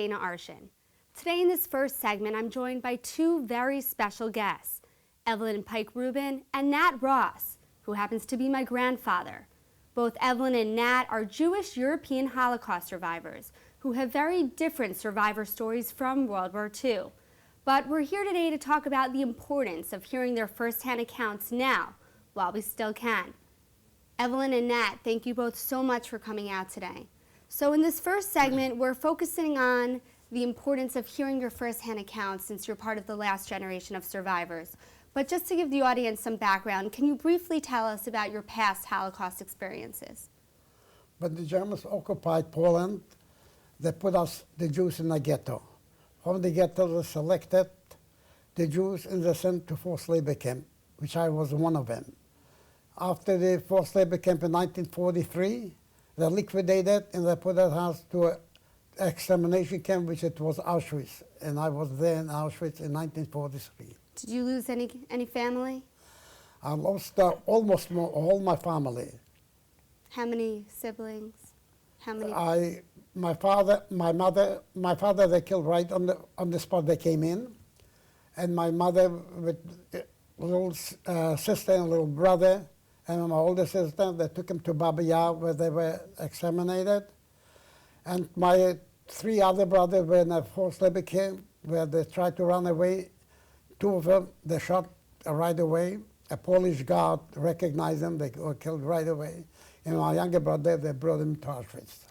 Dana Arschin. Today in this first segment, I'm joined by two very special guests, Evelyn Pike Rubin and Nat Ross, who happens to be my grandfather. Both Evelyn and Nat are Jewish European Holocaust survivors who have very different survivor stories from World War II. But we're here today to talk about the importance of hearing their firsthand accounts now, while we still can. Evelyn and Nat, thank you both so much for coming out today. So in this first segment, we're focusing on the importance of hearing your firsthand accounts since you're part of the last generation of survivors. But just to give the audience some background, can you briefly tell us about your past Holocaust experiences? When the Germans occupied Poland, they put us, the Jews, in a ghetto. From the ghetto, they selected the Jews and they sent to forced labor camp, which I was one of them. After the forced labor camp in 1943, they liquidated and they put us to an extermination camp, which it was Auschwitz. And I was there in Auschwitz in 1943. Did you lose any family? I lost almost all my family. How many siblings? How many? My father, they killed right on the spot they came in. And my mother with a little sister and a little brother, and my older sister, they took them to Baba Yar where they were exterminated. And my three other brothers were in a forced labor camp where they tried to run away. Two of them, they shot right away. A Polish guard recognized them, they were killed right away. And my younger brother, they brought him to Auschwitz.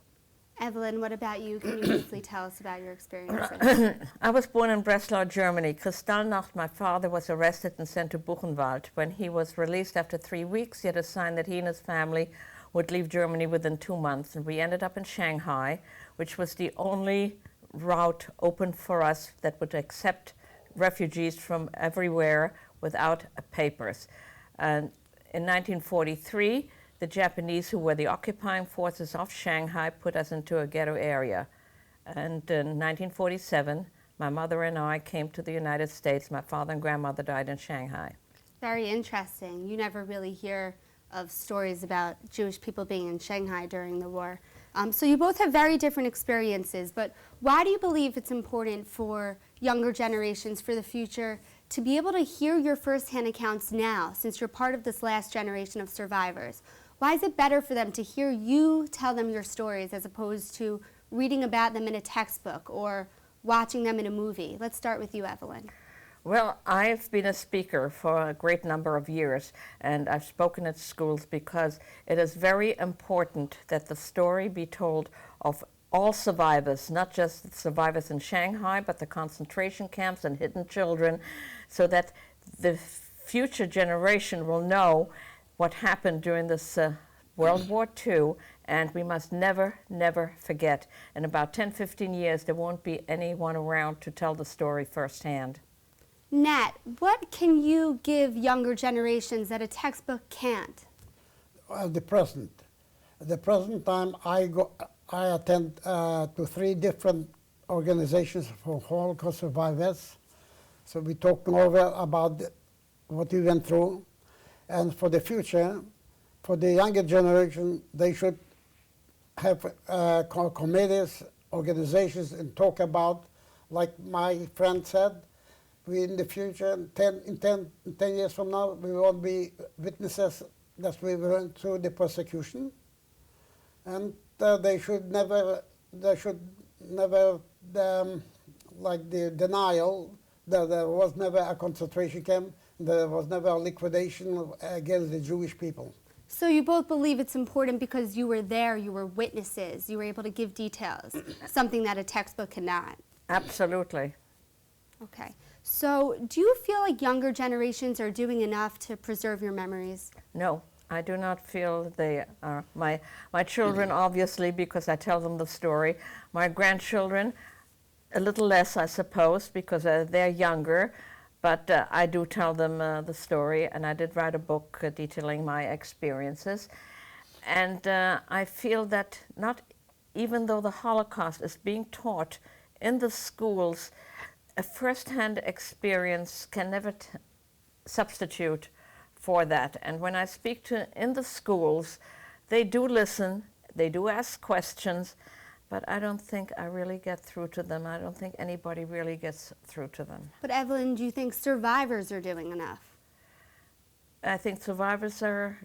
Evelyn, what about you? Can you briefly tell us about your experiences? I was born in Breslau, Germany. Kristallnacht, my father was arrested and sent to Buchenwald. When he was released after 3 weeks, he had a sign that he and his family would leave Germany within 2 months. And we ended up in Shanghai, which was the only route open for us that would accept refugees from everywhere without papers. And in 1943, the Japanese, who were the occupying forces of Shanghai, put us into a ghetto area. And in 1947, my mother and I came to the United States. My father and grandmother died in Shanghai. Very interesting. You never really hear of stories about Jewish people being in Shanghai during the war. So you both have very different experiences, but why do you believe it's important for younger generations for the future to be able to hear your firsthand accounts now, since you're part of this last generation of survivors? Why is it better for them to hear you tell them your stories as opposed to reading about them in a textbook or watching them in a movie? Let's start with you, Evelyn. Well, I've been a speaker for a great number of years, and I've spoken at schools because it is very important that the story be told of all survivors, not just the survivors in Shanghai, but the concentration camps and hidden children, so that the future generation will know what happened during this World War II, and we must never, never forget. In about 10, 15 years, there won't be anyone around to tell the story firsthand. Nat, what can you give younger generations that a textbook can't? The present. At the present time, I attend to 3 different organizations for Holocaust survivors. So we talk over about what we went through. And for the future, for the younger generation, they should have committees, organizations, and talk about, like my friend said, we in the future, in 10 years from now, we won't be witnesses that we went through the persecution. And they should never, like the denial that there was never a concentration camp, there was never a liquidation against the Jewish people. So you both believe it's important because you were there, you were witnesses, you were able to give details, something that a textbook cannot. Absolutely. Okay. So do you feel like younger generations are doing enough to preserve your memories? No, I do not feel they are. My children, obviously, because I tell them the story. My grandchildren, a little less, I suppose, because they're younger. But I do tell them the story, and I did write a book detailing my experiences. And I feel that even though the Holocaust is being taught in the schools, a first-hand experience can never substitute for that. And when I speak in the schools, they do listen, they do ask questions, but I don't think I really get through to them. I don't think anybody really gets through to them. But Evelyn, do you think survivors are doing enough? I think survivors are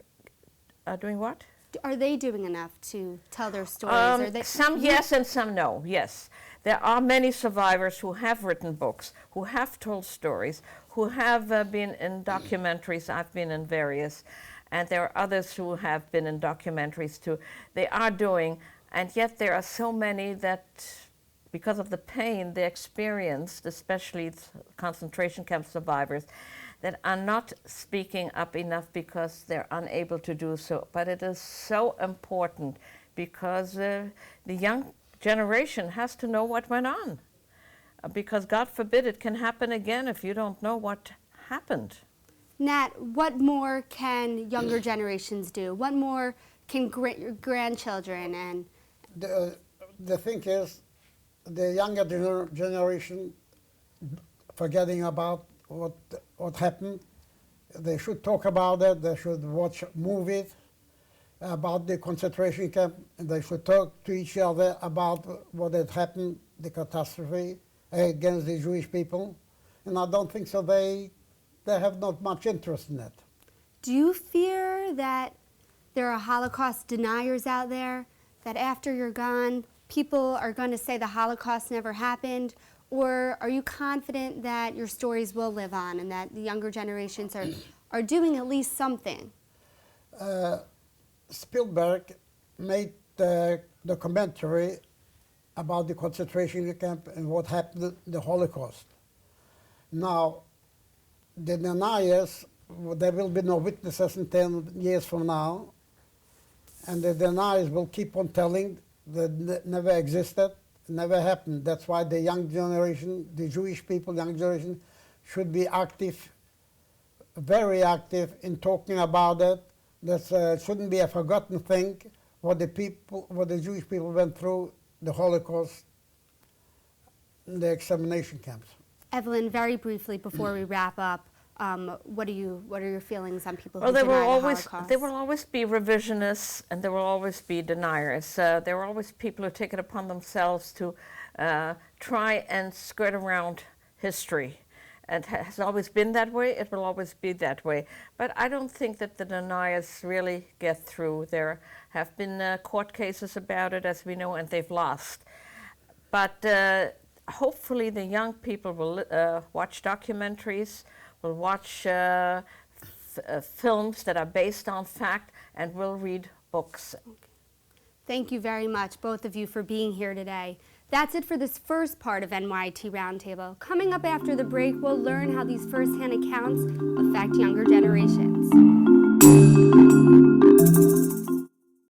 doing what? Are they doing enough to tell their stories? Are they, Some yes and some no, yes. There are many survivors who have written books, who have told stories, who have been in documentaries. I've been in various, and there are others who have been in documentaries too. They are doing, and yet there are so many that, because of the pain they experienced, especially concentration camp survivors, that are not speaking up enough because they're unable to do so. But it is so important because the young generation has to know what went on. Because God forbid it can happen again if you don't know what happened. Nat, what more can younger generations do? What more can your grandchildren and... The thing is, the younger generation forgetting about what happened. They should talk about it. They should watch movies about the concentration camp. And they should talk to each other about what had happened, the catastrophe against the Jewish people. And I don't think so. They have not much interest in it. Do you fear that there are Holocaust deniers out there, that after you're gone, people are going to say the Holocaust never happened? Or are you confident that your stories will live on and that the younger generations are doing at least something? Spielberg made the documentary about the concentration camp and what happened in the Holocaust. Now, the deniers, there will be no witnesses in 10 years from now, and the deniers will keep on telling that it never existed, never happened. That's why the young generation, the Jewish people, young generation, should be active, very active in talking about it. That shouldn't be a forgotten thing, what the Jewish people went through, the Holocaust, the extermination camps. Evelyn, very briefly before we wrap up, what are your feelings on people who Well, deny the Holocaust? there will always be revisionists and there will always be deniers. There are always people who take it upon themselves to try and skirt around history. It has always been that way, it will always be that way. But I don't think that the deniers really get through. There have been court cases about it, as we know, and they've lost. But hopefully the young people will watch documentaries, will watch films that are based on fact, and will read books. Thank you very much, both of you, for being here today. That's it for this first part of NYIT Roundtable. Coming up after the break, we'll learn how these first-hand accounts affect younger generations.